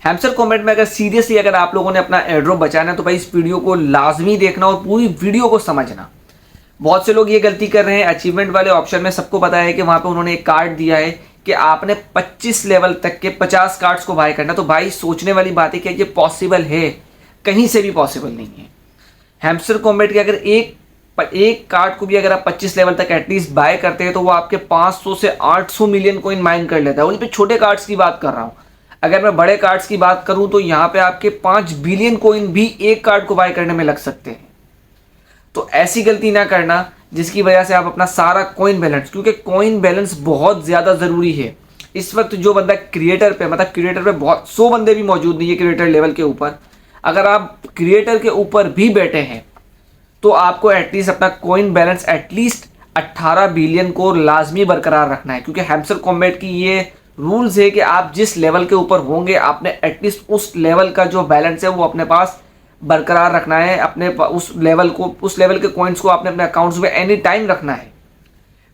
Hamster combat में अगर seriously अगर आप लोगों ने अपना एयर ड्रॉप बचाना है तो भाई इस वीडियो को लाजमी देखना और पूरी वीडियो को समझना। बहुत से लोग ये गलती कर रहे हैं, अचीवमेंट वाले ऑप्शन में सबको पता है कि वहां पे उन्होंने एक कार्ड दिया है कि आपने 25 लेवल तक के 50 कार्ड्स को बाय करना। तो भाई सोचने वाली बात है कि ये पॉसिबल है, कहीं से भी पॉसिबल नहीं है। हैमस्टर कॉम्बैट के अगर एक कार्ड को भी अगर आप 25 लेवल तक एटलीस्ट बाय करते हैं तो वो आपके 500 से 800 मिलियन कॉइन माइन कर लेता है। वहीं पे छोटे कार्ड्स की बात कर रहा हूं, अगर मैं बड़े कार्ड्स की बात करूं तो यहां पे आपके 5 बिलियन कॉइन भी एक कार्ड को बाय करने में लग सकते हैं। तो ऐसी गलती ना करना जिसकी वजह से आप अपना सारा कॉइन बैलेंस, क्योंकि कॉइन बैलेंस बहुत ज्यादा जरूरी है। इस वक्त जो बंदा क्रिएटर पे, मतलब क्रिएटर पे बहुत 100 बंदे भी मौजूद नहीं है क्रिएटर लेवल के ऊपर, अगर आप क्रिएटर के ऊपर भी बैठे हैं तो आपको एटलीस्ट अपना कॉइन बैलेंस एटलीस्ट 18 बिलियन को लाजमी बरकरार रखना है। क्योंकि हैमस्टर कॉम्बैट की ये रूल्स है कि आप जिस लेवल के ऊपर होंगे आपने एटलीस्ट उस लेवल का जो बैलेंस है वो अपने पास बरकरार रखना है। अपने उस लेवल के कॉइन्स को आपने अपने अकाउंट्स में एनी टाइम रखना है।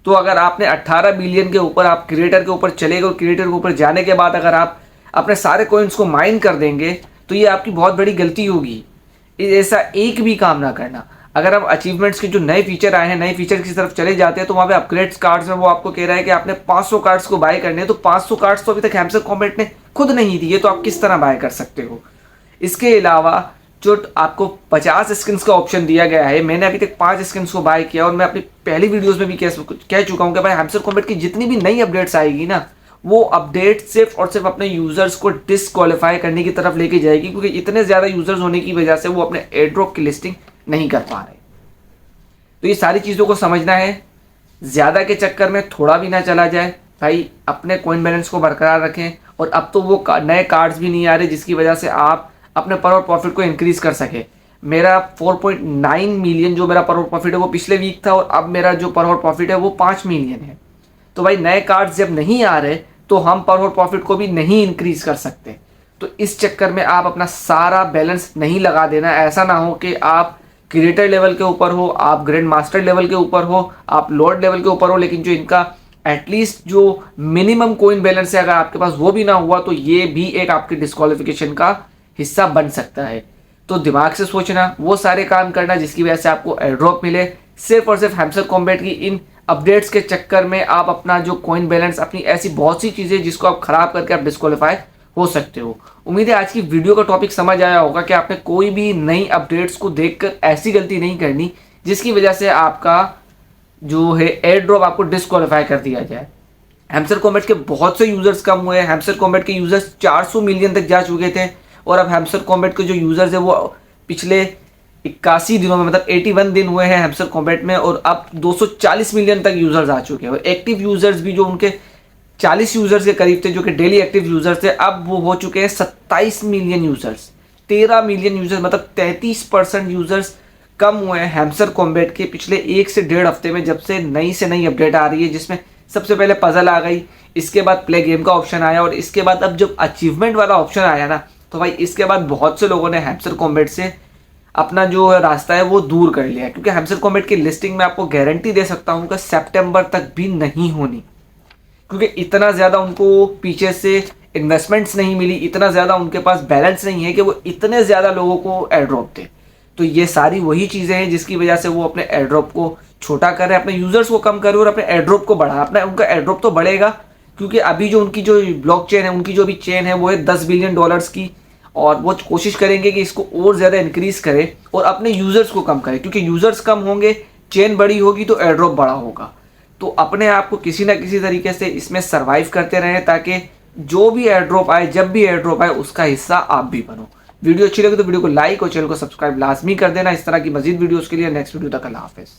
तो अगर आपने 18 बिलियन के ऊपर आप क्रिएटर के ऊपर चले गए और क्रिएटर के ऊपर जाने के बाद अगर आप अपने सारे कॉइन्स को माइन कर देंगे तो ये आपकी बहुत बड़ी गलती होगी। ऐसा एक भी काम ना करना। अगर हम अचीवमेंट्स के जो नए फीचर आए हैं, नए फीचर की तरफ चले जाते हैं तो वहाँ पे अपग्रेड्स कार्ड्स में वो आपको कह रहा है कि आपने 500 कार्ड्स को बाय करने हैं। तो 500 कार्ड्स तो अभी तक हैमस्टर कॉम्बैट ने खुद नहीं दिए, तो आप किस तरह बाय कर सकते हो। इसके अलावा जो आपको 50 स्किन्स का ऑप्शन दिया गया है, मैंने अभी तक 5 स्किन्स को बाय किया और मैं अपनी पहली वीडियोस में भी कह चुका हूँ कि भाई हैमस्टर कॉम्बैट की जितनी भी नई अपडेट्स आएगी ना, वो अपडेट सिर्फ और सिर्फ अपने यूजर्स को डिसक्वालीफाई करने की तरफ लेके जाएगी। क्योंकि इतने ज्यादा यूजर्स होने की वजह से वो अपने एयर ड्रॉप की लिस्टिंग नहीं कर पा रहे। तो ये सारी चीज़ों को समझना है, ज़्यादा के चक्कर में थोड़ा भी ना चला जाए। भाई अपने कॉइन बैलेंस को बरकरार रखें। और अब तो वो नए कार्ड्स भी नहीं आ रहे जिसकी वजह से आप अपने पर आवर प्रॉफिट को इंक्रीज कर सके। मेरा 4.9 मिलियन जो मेरा पर आवर प्रॉफिट है वो पिछले वीक था और अब मेरा जो पर आवर प्रॉफिट है वो 5 मिलियन है। तो भाई नए कार्ड्स जब नहीं आ रहे तो हम पर आवर प्रॉफिट को भी नहीं इंक्रीज कर सकते। तो इस चक्कर में आप अपना सारा बैलेंस नहीं लगा देना। ऐसा ना हो कि आप क्रिएटर लेवल के ऊपर हो, आप ग्रैंड मास्टर लेवल के ऊपर हो, आप लॉर्ड लेवल के ऊपर हो, लेकिन जो इनका एटलीस्ट जो मिनिमम कॉइन बैलेंस है अगर आपके पास वो भी ना हुआ तो ये भी एक आपके डिस्क्वालिफिकेशन का हिस्सा बन सकता है। तो दिमाग से सोचना, वो सारे काम करना जिसकी वजह से आपको एयर ड्रॉप मिले। सिर्फ और सिर्फ हैमस्टर कॉम्बैट की इन अपडेट्स के चक्कर में आप अपना जो कॉइन बैलेंस, अपनी ऐसी बहुत सी चीज़ें जिसको आप खराब करके आप डिस्क्वालीफाई हो सकते हो। उम्मीद है आज की वीडियो का टॉपिक समझ आया होगा कि आपने कोई भी नई अपडेट्स को देखकर ऐसी गलती नहीं करनी जिसकी वजह से आपका जो है एयर ड्रॉप आपको डिस्क्वालीफाई कर दिया जाए। हैमस्टर कॉम्बैट के बहुत से यूजर्स कम हुए हैं। हैमस्टर कॉम्बैट के यूजर्स 400 मिलियन तक जा चुके थे और अब हैमस्टर कॉम्बैट के जो यूजर्स है वो पिछले 81 दिनों में, मतलब 81 दिन हुए हैं हैमस्टर कॉम्बैट में, और अब 240 मिलियन तक यूजर्स आ चुके हैं। और एक्टिव यूजर्स भी जो उनके 40 यूजर्स के करीब थे जो कि डेली एक्टिव यूजर्स थे, अब वो हो चुके हैं 27 मिलियन यूजर्स। 13 मिलियन यूजर्स, मतलब 33% यूजर्स कम हुए हैं हैमस्टर कॉम्बैट के पिछले 1 से 1.5 हफ्ते में, जब से नई अपडेट आ रही है जिसमें सबसे पहले पजल आ गई, इसके बाद प्ले गेम का ऑप्शन आया और इसके बाद अब जब अचीवमेंट वाला ऑप्शन आया ना, तो भाई इसके बाद बहुत से लोगों ने हैमस्टर कॉम्बैट से अपना जो रास्ता है वो दूर कर लिया है। क्योंकि हैमस्टर कॉम्बैट की लिस्टिंग में आपको गारंटी दे सकता हूँ कि सितंबर तक भी नहीं होनी। क्योंकि इतना ज़्यादा उनको पीछे से इन्वेस्टमेंट्स नहीं मिली, इतना ज़्यादा उनके पास बैलेंस नहीं है कि वो इतने ज़्यादा लोगों को एयर ड्रॉप दे। तो ये सारी वही चीज़ें हैं जिसकी वजह से वो अपने एयर ड्रॉप को छोटा कर रहे हैं, अपने यूजर्स को कम कर रहे हैं और अपने एयर ड्रॉप को बढ़ा। अपना उनका एयर ड्रॉप तो बढ़ेगा क्योंकि अभी जो उनकी जो ब्लॉकचेन है, उनकी जो भी चेन है वो है 10 बिलियन डॉलर्स की, और वो कोशिश करेंगे कि इसको और ज़्यादा इंक्रीज करें और अपने यूजर्स को कम करें। क्योंकि यूजर्स कम होंगे, चेन बड़ी होगी तो एयर ड्रॉप बड़ा होगा। तो अपने आप को किसी ना किसी तरीके से इसमें सर्वाइव करते रहें ताकि जो भी एयर ड्रॉप आए, जब भी एयर ड्रॉप आए, उसका हिस्सा आप भी बनो। वीडियो अच्छी लगे तो वीडियो को लाइक और चैनल को सब्सक्राइब लाजमी कर देना। इस तरह की मजीद वीडियोस के लिए नेक्स्ट वीडियो तक अल्लाह हाफिज़।